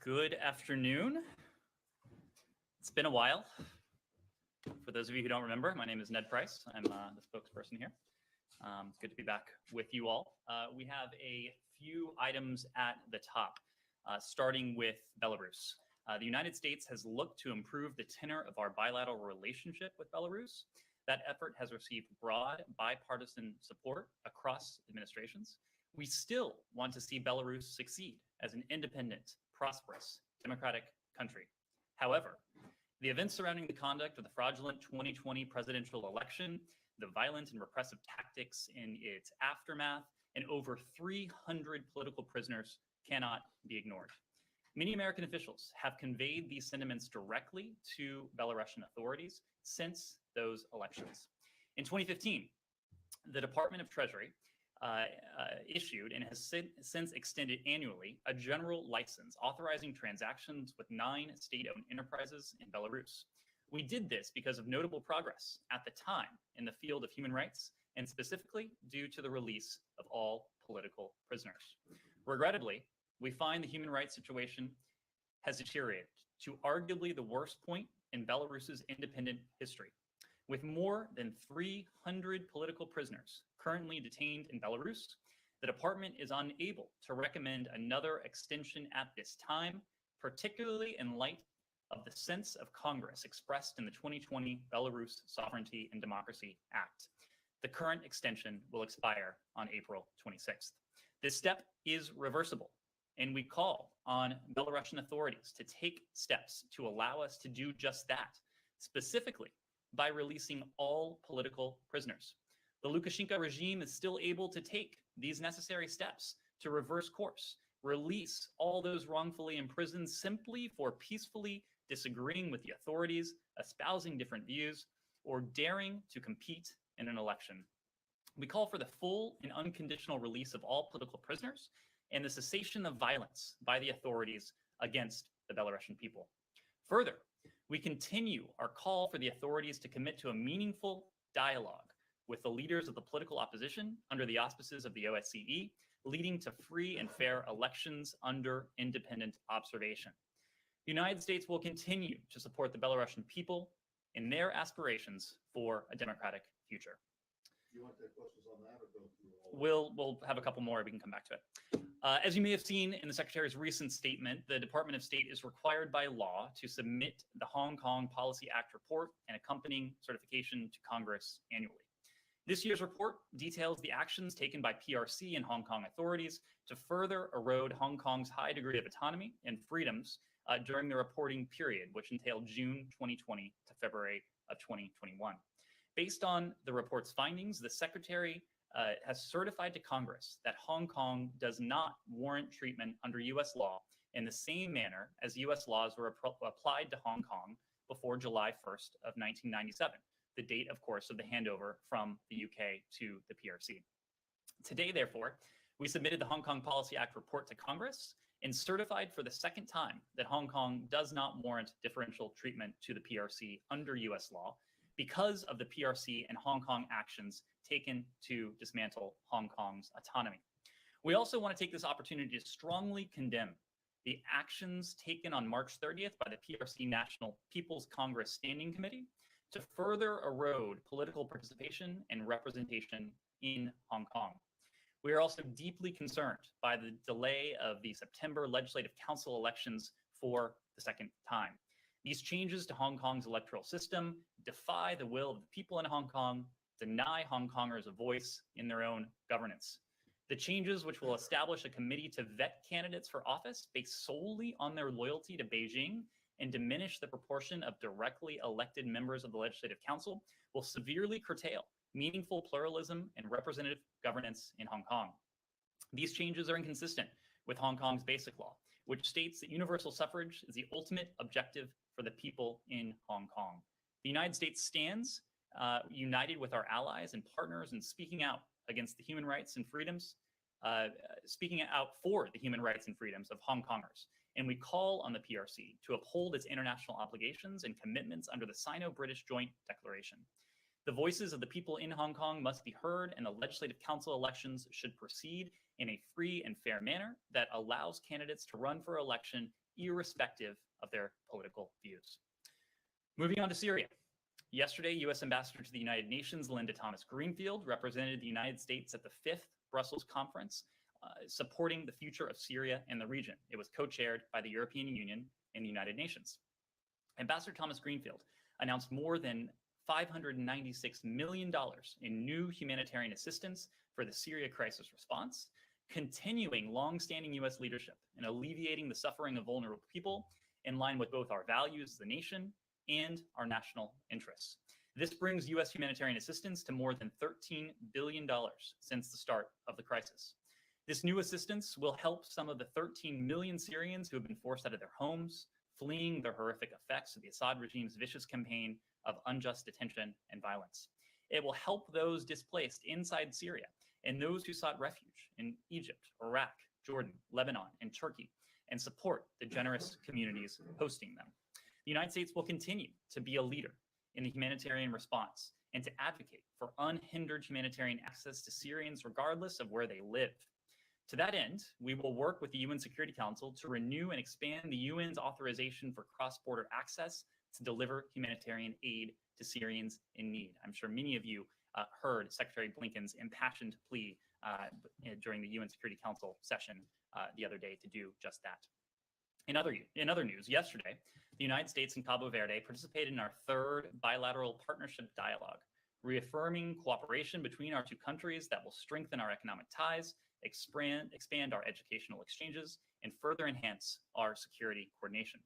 Good afternoon. It's been a while. For those of you who don't remember, my name is Ned Price. I'm the spokesperson here. It's good to be back with you all. We have a few items at the top, starting with Belarus. The United States has looked to improve the tenor of our bilateral relationship with Belarus. That effort has received broad bipartisan support across administrations. We still want to see Belarus succeed as an independent, prosperous, democratic country. However, the events surrounding the conduct of the fraudulent 2020 presidential election, the violent and repressive tactics in its aftermath, and over 300 political prisoners cannot be ignored. Many American officials have conveyed these sentiments directly to Belarusian authorities since those elections. In 2015, the Department of Treasury issued and has since extended annually a general license authorizing transactions with 9 state-owned enterprises in Belarus. We did this because of notable progress at the time in the field of human rights, and specifically due to the release of all political prisoners. Regrettably, we find the human rights situation has deteriorated to arguably the worst point in Belarus's independent history. With more than 300 political prisoners currently detained in Belarus, the department is unable to recommend another extension at this time, particularly in light of the sense of Congress expressed in the 2020 Belarus Sovereignty and Democracy Act. The current extension will expire on April 26th. This step is reversible, and we call on Belarusian authorities to take steps to allow us to do just that, specifically by releasing all political prisoners. The Lukashenko regime is still able to take these necessary steps to reverse course, release all those wrongfully imprisoned simply for peacefully disagreeing with the authorities, espousing different views, or daring to compete in an election. We call for the full and unconditional release of all political prisoners and the cessation of violence by the authorities against the Belarusian people. Further, we continue our call for the authorities to commit to a meaningful dialogue with the leaders of the political opposition under the auspices of the OSCE, leading to free and fair elections under independent observation. The United States will continue to support the Belarusian people in their aspirations for a democratic future. Do you want to take questions on that or go through all? We'll have a couple more. We can come back to it. As you may have seen in the Secretary's recent statement, the Department of State is required by law to submit the Hong Kong Policy Act report and accompanying certification to Congress annually. This year's report details the actions taken by PRC and Hong Kong authorities to further erode Hong Kong's high degree of autonomy and freedoms during the reporting period, which entailed June 2020 to February of 2021. Based on the report's findings, the Secretary has certified to Congress that Hong Kong does not warrant treatment under U.S. law in the same manner as U.S. laws were applied to Hong Kong before July 1st of 1997, the date, of course, of the handover from the UK to the PRC. Today, therefore, we submitted the Hong Kong Policy Act report to Congress and certified for the second time that Hong Kong does not warrant differential treatment to the PRC under U.S. law because of the PRC and Hong Kong actions taken to dismantle Hong Kong's autonomy. We also want to take this opportunity to strongly condemn the actions taken on March 30th by the PRC National People's Congress Standing Committee to further erode political participation and representation in Hong Kong. We are also deeply concerned by the delay of the September Legislative Council elections for the second time. These changes to Hong Kong's electoral system defy the will of the people in Hong Kong, deny Hong Kongers a voice in their own governance. The changes, which will establish a committee to vet candidates for office based solely on their loyalty to Beijing and diminish the proportion of directly elected members of the Legislative Council, will severely curtail meaningful pluralism and representative governance in Hong Kong. These changes are inconsistent with Hong Kong's basic law, which states that universal suffrage is the ultimate objective for the people in Hong Kong. The United States stands united with our allies and partners in speaking out against the human rights and freedoms, speaking out for the human rights and freedoms of Hong Kongers. And we call on the PRC to uphold its international obligations and commitments under the Sino-British Joint Declaration. The voices of the people in Hong Kong must be heard, and the Legislative Council elections should proceed in a free and fair manner that allows candidates to run for election irrespective of their political views. Moving on to Syria. Yesterday, U.S. Ambassador to the United Nations, Linda Thomas-Greenfield, represented the United States at the 5th Brussels Conference, supporting the future of Syria and the region. It was co-chaired by the European Union and the United Nations. Ambassador Thomas-Greenfield announced more than $596 million in new humanitarian assistance for the Syria crisis response, continuing long-standing U.S. leadership in alleviating the suffering of vulnerable people in line with both our values as a nation and our national interests. This brings U.S. humanitarian assistance to more than $13 billion since the start of the crisis. This new assistance will help some of the 13 million Syrians who have been forced out of their homes, fleeing the horrific effects of the Assad regime's vicious campaign of unjust detention and violence. It will help those displaced inside Syria and those who sought refuge in Egypt, Iraq, Jordan, Lebanon, and Turkey, and support the generous communities hosting them. The United States will continue to be a leader in the humanitarian response and to advocate for unhindered humanitarian access to Syrians regardless of where they live. To that end, we will work with the UN Security Council to renew and expand the UN's authorization for cross-border access to deliver humanitarian aid to Syrians in need. I'm sure many of you heard Secretary Blinken's impassioned plea during the UN Security Council session the other day to do just that. In other news, yesterday, the United States and Cabo Verde participated in our 3rd bilateral partnership dialogue, reaffirming cooperation between our two countries that will strengthen our economic ties, expand our educational exchanges, and further enhance our security coordination.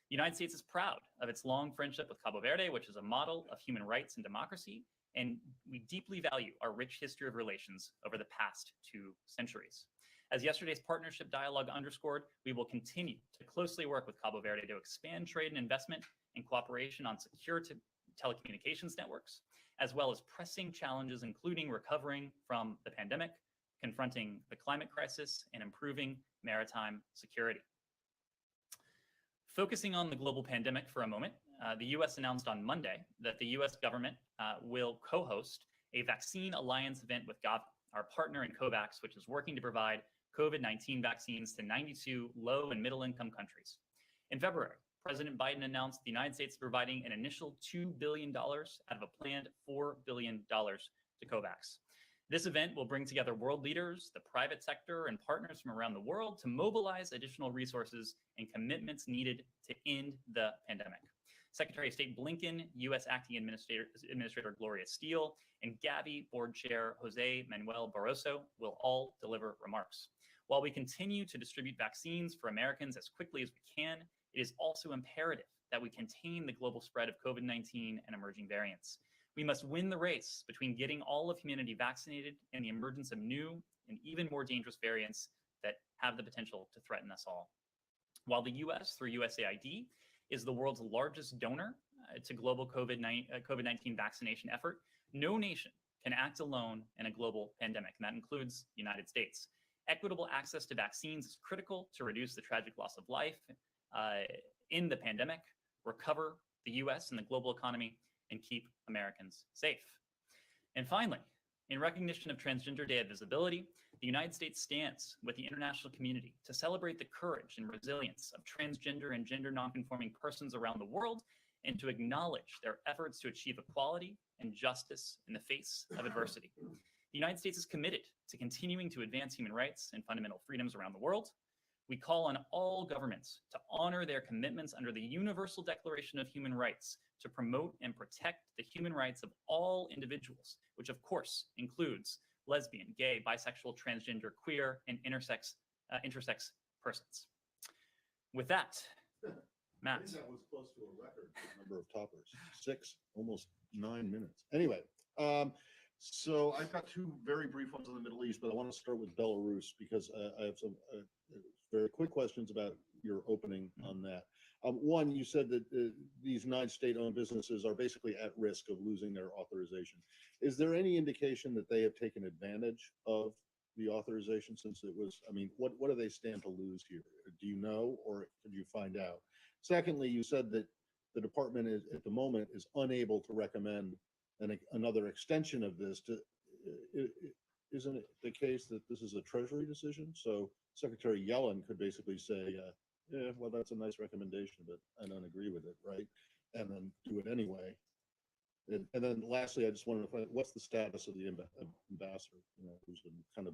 The United States is proud of its long friendship with Cabo Verde, which is a model of human rights and democracy, and we deeply value our rich history of relations over the past 2 centuries. As yesterday's partnership dialogue underscored, we will continue to closely work with Cabo Verde to expand trade and investment and cooperation on secure telecommunications networks, as well as pressing challenges including recovering from the pandemic, confronting the climate crisis, and improving maritime security. Focusing on the global pandemic for a moment, the U.S. announced on Monday that the U.S. government will co-host a vaccine alliance event with Gavi, our partner in COVAX, which is working to provide COVID-19 vaccines to 92 low and middle income countries. In February, President Biden announced the United States providing an initial $2 billion out of a planned $4 billion to COVAX. This event will bring together world leaders, the private sector, and partners from around the world to mobilize additional resources and commitments needed to end the pandemic. Secretary of State Blinken, U.S. Acting Administrator Gloria Steele, and Gavi Board Chair Jose Manuel Barroso will all deliver remarks. While we continue to distribute vaccines for Americans as quickly as we can, it is also imperative that we contain the global spread of COVID-19 and emerging variants. We must win the race between getting all of humanity vaccinated and the emergence of new and even more dangerous variants that have the potential to threaten us all. While the U.S., through USAID, is the world's largest donor to global COVID-19 vaccination effort, no nation can act alone in a global pandemic, and that includes the United States. Equitable access to vaccines is critical to reduce the tragic loss of life in the pandemic, recover the U.S. and the global economy, and keep Americans safe. And finally, in recognition of Transgender Day of Visibility, the United States stands with the international community to celebrate the courage and resilience of transgender and gender nonconforming persons around the world and to acknowledge their efforts to achieve equality and justice in the face of adversity. The United States is committed to continuing to advance human rights and fundamental freedoms around the world. We call on all governments to honor their commitments under the Universal Declaration of Human Rights to promote and protect the human rights of all individuals, which of course includes lesbian, gay, bisexual, transgender, queer, and intersex persons. With that, Matt. I think that was close to a record number of toppers. 6, almost 9 minutes. Anyway, so I've got 2 very brief ones on the Middle East, but I want to start with Belarus because I have some very quick questions about your opening on that. One, you said that these 9 state-owned businesses are basically at risk of losing their authorization. Is there any indication that they have taken advantage of the authorization since it was, I mean, what do they stand to lose here? Do you know, or could you find out? Secondly, you said that the department is, at the moment, is unable to recommend another extension of this. Isn't it the case that this is a Treasury decision? So Secretary Yellen could basically say, yeah, well, that's a nice recommendation, but I don't agree with it, right? And then do it anyway. And then lastly, I just wanted to find, what's the status of the ambassador, who's been kind of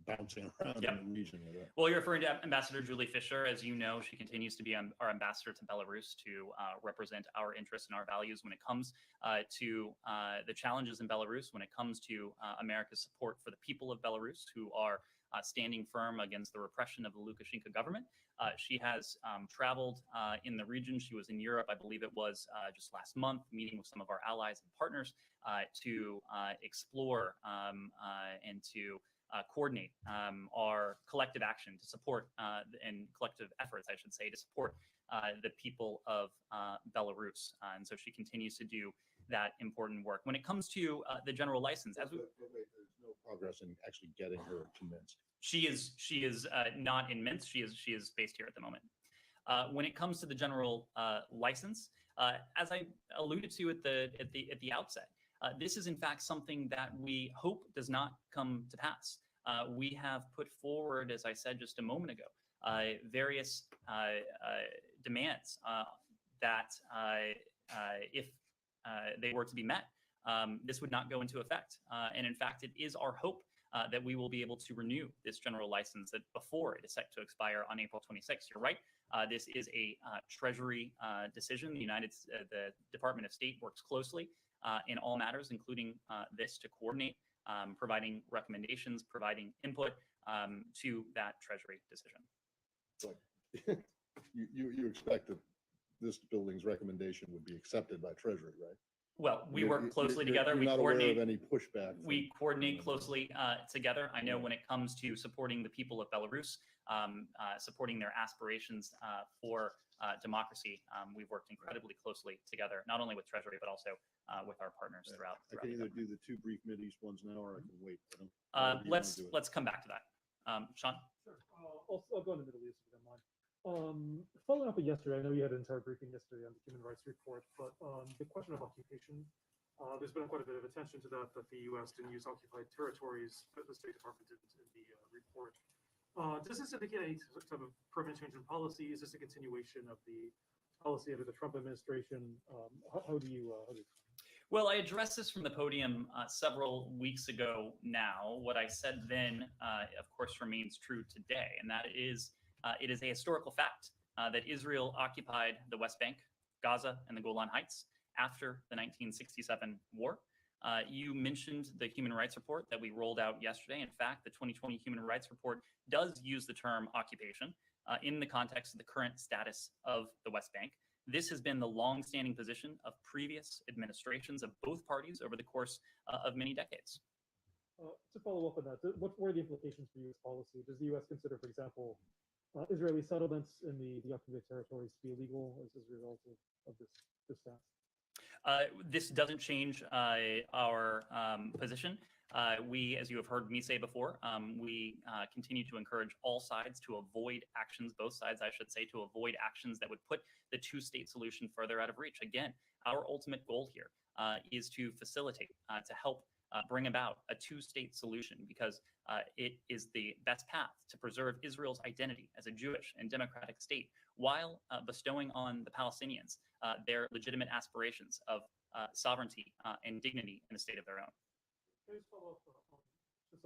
bouncing around Yep. in the region with that? Well, you're referring to Ambassador Julie Fisher. As you know, she continues to be our ambassador to Belarus to represent our interests and our values when it comes to the challenges in Belarus, when it comes to America's support for the people of Belarus who are standing firm against the repression of the Lukashenko government. She has traveled in the region. She was in Europe, I believe it was just last month, meeting with some of our allies and partners to explore and to coordinate our collective action to support and collective efforts, I should say, to support the people of Belarus. And so she continues to do that important work. When it comes to the general license, But wait, there's no progress in actually getting her to Minsk. she is not in Minsk. She is based here at the moment. When it comes to the general license, as I alluded to at the outset, this is in fact something that we hope does not come to pass. We have put forward, as I said just a moment ago, various demands that if they were to be met, this would not go into effect. And in fact, it is our hope that we will be able to renew this general license that before it is set to expire on April 26th. You're right. This is a Treasury decision. The Department of State works closely in all matters, including this, to coordinate, providing recommendations, providing input to that Treasury decision. But you expect that this building's recommendation would be accepted by Treasury, right? Well, we work closely together. You're We not coordinate. aware of any pushback. We coordinate closely together. I know when it comes to supporting the people of Belarus, supporting their aspirations for democracy, we've worked incredibly closely together, not only with Treasury, but also with our partners throughout. I can either do the two brief Mideast ones now, or I can wait. Let's come back to that. Sean? Sure. I'll go into the Middle East if you don't mind. Following up on yesterday, I know you had an entire briefing yesterday on the human rights report, but the question of occupation, there's been quite a bit of attention to that the U.S. didn't use occupied territories, but the State Department didn't in the report. Does this indicate any type of permanent change in policy? Is this a continuation of the policy under the Trump administration? How do you? Well, I addressed this from the podium several weeks ago now. What I said then, of course, remains true today, and that is it is a historical fact that Israel occupied the West Bank, Gaza, and the Golan Heights after the 1967 war. You mentioned the Human Rights Report that we rolled out yesterday. In fact, the 2020 Human Rights Report does use the term occupation in the context of the current status of the West Bank. This has been the long-standing position of previous administrations of both parties over the course of many decades. To follow up on that, what were the implications for U.S. policy? Does the U.S. consider, for example, Israeli settlements in the occupied territories to be illegal as a result of this stance? This doesn't change our position. We, as you have heard me say before, we continue to encourage all sides to avoid actions, both sides, I should say, to avoid actions that would put the two-state solution further out of reach. Again, our ultimate goal here is to facilitate, to help bring about a two-state solution, because it is the best path to preserve Israel's identity as a Jewish and democratic state, while bestowing on the Palestinians their legitimate aspirations of sovereignty and dignity in a state of their own. Can I just follow up just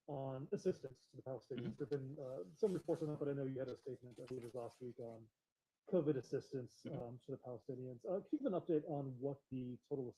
on assistance to the Palestinians? There have been some reports on that, but I know you had a statement, I believe it was last week, on COVID assistance to the Palestinians. Can you give an update on what the total